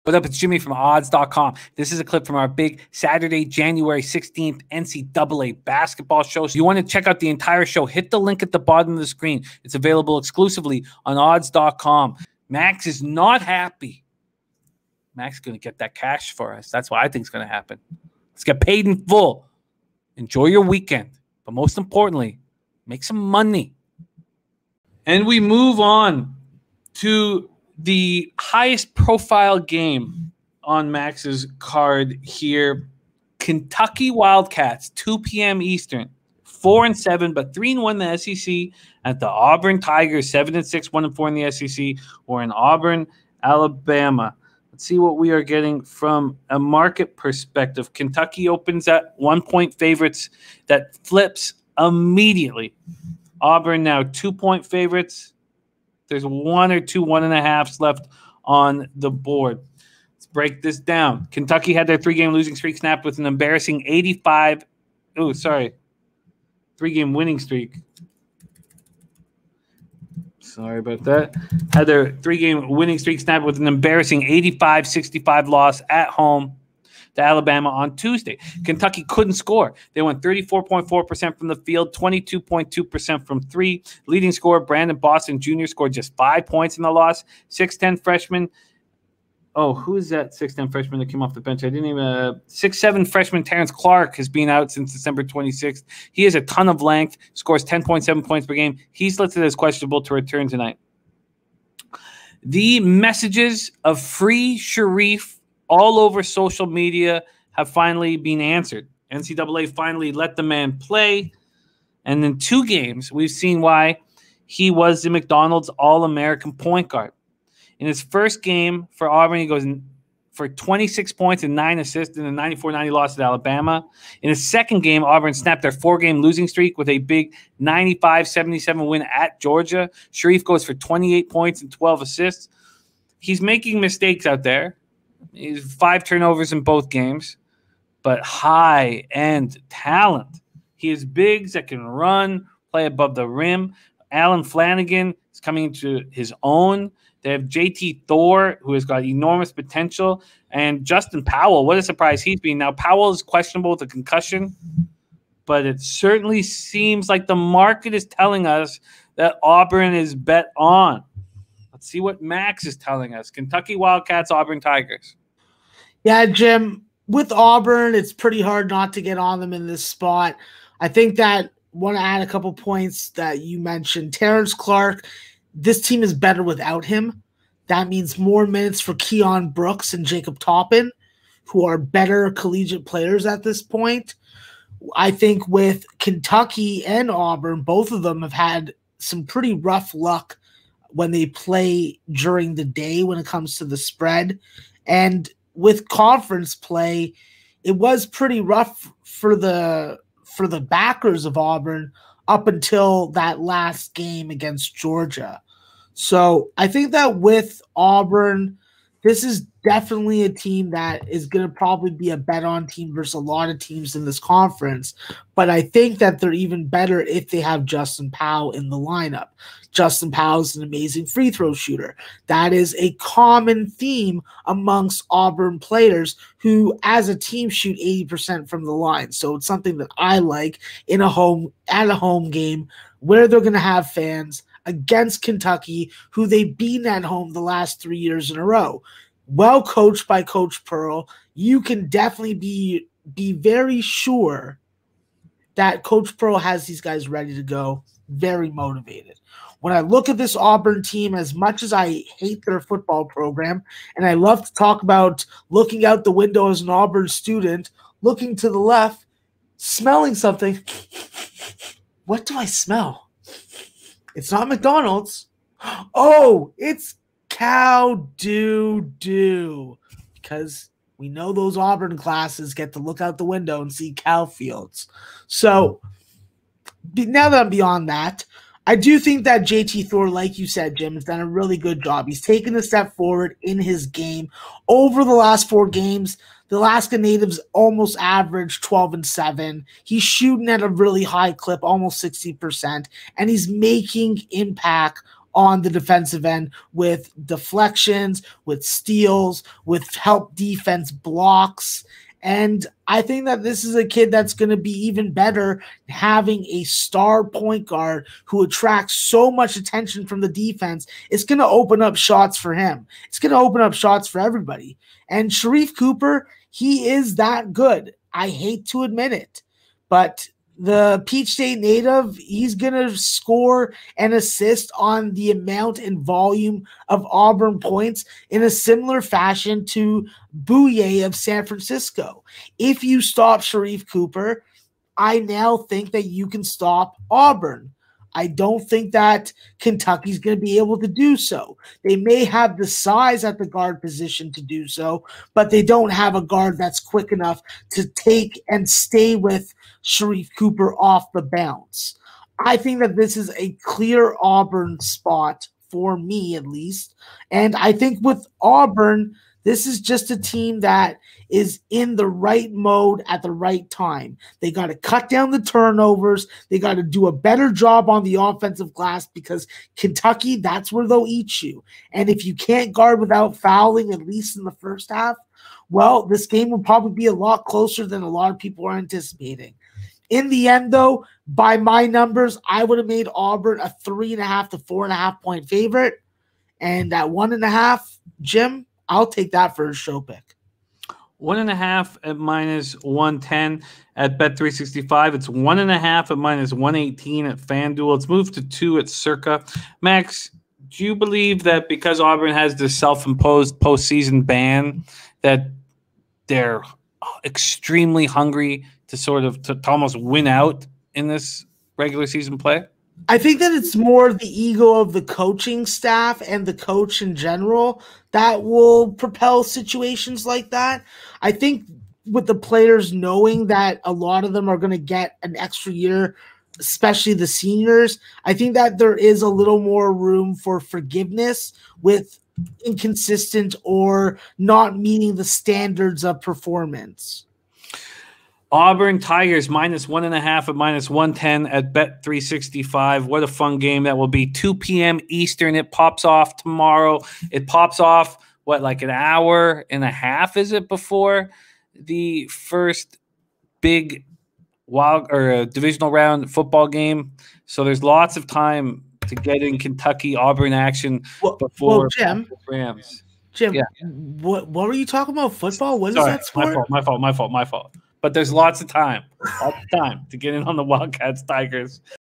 What up, it's Jimmy from odds.com. This is a clip from our big Saturday, January 16th NCAA basketball show. So you want to check out the entire show, hit the link at the bottom of the screen. It's available exclusively on odds.com. Max is not happy. Max is going to get that cash for us. That's what I think is going to happen. Let's get paid in full. Enjoy your weekend. But most importantly, make some money. And we move on to the highest profile game on Max's card here. Kentucky Wildcats, 2 p.m. Eastern, 4-7, but 3-1 in the SEC. At the Auburn Tigers, 7-6, 1-4 in the SEC, or in Auburn, Alabama. Let's see what we are getting from a market perspective. Kentucky opens at 1-point favorites. That flips immediately. Auburn now 2-point favorites. There's 1 or 2 1.5s left on the board. Let's break this down. Kentucky had their 3-game losing streak snapped with an embarrassing 3-game winning streak. Sorry about that. Had their 3-game winning streak snapped with an embarrassing 85-65 loss at home to Alabama on Tuesday. Kentucky couldn't score. They went 34.4% from the field, 22.2% from three. Leading scorer Brandon Boston Jr. scored just 5 points in the loss. 6'10 freshman. Oh, who is that 6'10 freshman that came off the bench? I didn't even. 6'7 freshman Terrence Clark has been out since December 26th. He has a ton of length, scores 10.7 points per game. He's listed as questionable to return tonight. The messages of free Sharif all over social media have finally been answered. NCAA finally let the man play. And in 2 games, we've seen why he was the McDonald's All-American point guard. In his first game for Auburn, he goes for 26 points and 9 assists in a 94-90 loss at Alabama. In his second game, Auburn snapped their 4-game losing streak with a big 95-77 win at Georgia. Sharif goes for 28 points and 12 assists. He's making mistakes out there. He's 5 turnovers in both games, but high-end talent. He has bigs that can run, play above the rim. Alan Flanagan is coming into his own. They have JT Thor, who has got enormous potential, and Justin Powell. What a surprise he's been. Now, Powell is questionable with a concussion, but it certainly seems like the market is telling us that Auburn is bet on. Let's see what Max is telling us. Kentucky Wildcats, Auburn Tigers. Yeah, Jim, with Auburn, it's pretty hard not to get on them in this spot. I think that want to add a couple points that you mentioned. Terrence Clark, this team is better without him. That means more minutes for Keon Brooks and Jacob Toppin, who are better collegiate players at this point. I think with Kentucky and Auburn, both of them have had some pretty rough luck when they play during the day when it comes to the spread. And with conference play, it was pretty rough for the backers of Auburn up until that last game against Georgia. So I think that with Auburn, this is definitely a team that is going to probably be a bet-on team versus a lot of teams in this conference. But I think that they're even better if they have Justin Powell in the lineup. Justin Powell is an amazing free throw shooter. That is a common theme amongst Auburn players who, as a team, shoot 80% from the line. So it's something that I like at a home game where they're going to have fans against Kentucky, who they've beaten at home the last 3 years in a row. Well coached by Coach Pearl, you can definitely be very sure that Coach Pearl has these guys ready to go, very motivated. When I look at this Auburn team, as much as I hate their football program, and I love to talk about looking out the window as an Auburn student, looking to the left, smelling something. What do I smell? It's not McDonald's. Oh, it's cow doo-doo. Because we know those Auburn classes get to look out the window and see cow fields. So now that I'm beyond that, I do think that JT Thor, like you said, Jim, has done a really good job. He's taken a step forward in his game. Over the last 4 games, the Alaska Natives almost averaged 12-7. He's shooting at a really high clip, almost 60%, and he's making impact on the defensive end with deflections, with steals, with help defense blocks. And I think that this is a kid that's going to be even better having a star point guard who attracts so much attention from the defense. It's going to open up shots for him. It's going to open up shots for everybody. And Sharife Cooper, he is that good. I hate to admit it, but the Peach State native, he's going to score and assist on the amount and volume of Auburn points in a similar fashion to Bouye of San Francisco. If you stop Sharife Cooper, I now think that you can stop Auburn. I don't think that Kentucky's going to be able to do so. They may have the size at the guard position to do so, but they don't have a guard that's quick enough to take and stay with Sharife Cooper off the bounce. I think that this is a clear Auburn spot for me, at least. And I think with Auburn, this is just a team that is in the right mode at the right time. They got to cut down the turnovers. They got to do a better job on the offensive glass because Kentucky, that's where they'll eat you. And if you can't guard without fouling, at least in the first half, well, this game will probably be a lot closer than a lot of people are anticipating. In the end, though, by my numbers, I would have made Auburn a 3.5 to 4.5 point favorite. And at 1.5, Jim, I'll take that for a show pick. 1.5 at -110 at Bet365. It's 1.5 at -118 at FanDuel. It's moved to 2 at Circa. Max, do you believe that because Auburn has this self-imposed postseason ban that they're extremely hungry to to almost win out in this regular season play? I think that it's more the ego of the coaching staff and the coach in general that will propel situations like that. I think with the players knowing that a lot of them are going to get an extra year, especially the seniors, I think that there is a little more room for forgiveness with inconsistent or not meeting the standards of performance. Auburn Tigers -1.5 at -110 at Bet365. What a fun game that will be. 2 p.m. Eastern. It pops off tomorrow. It pops off, like an hour and a half, is it, before the first big divisional round football game? So there's lots of time to get in Kentucky Auburn action before Jim, Rams. Jim, yeah. What were you talking about? Football? What is that sport? My fault. But there's lots of time to get in on the Wildcats Tigers.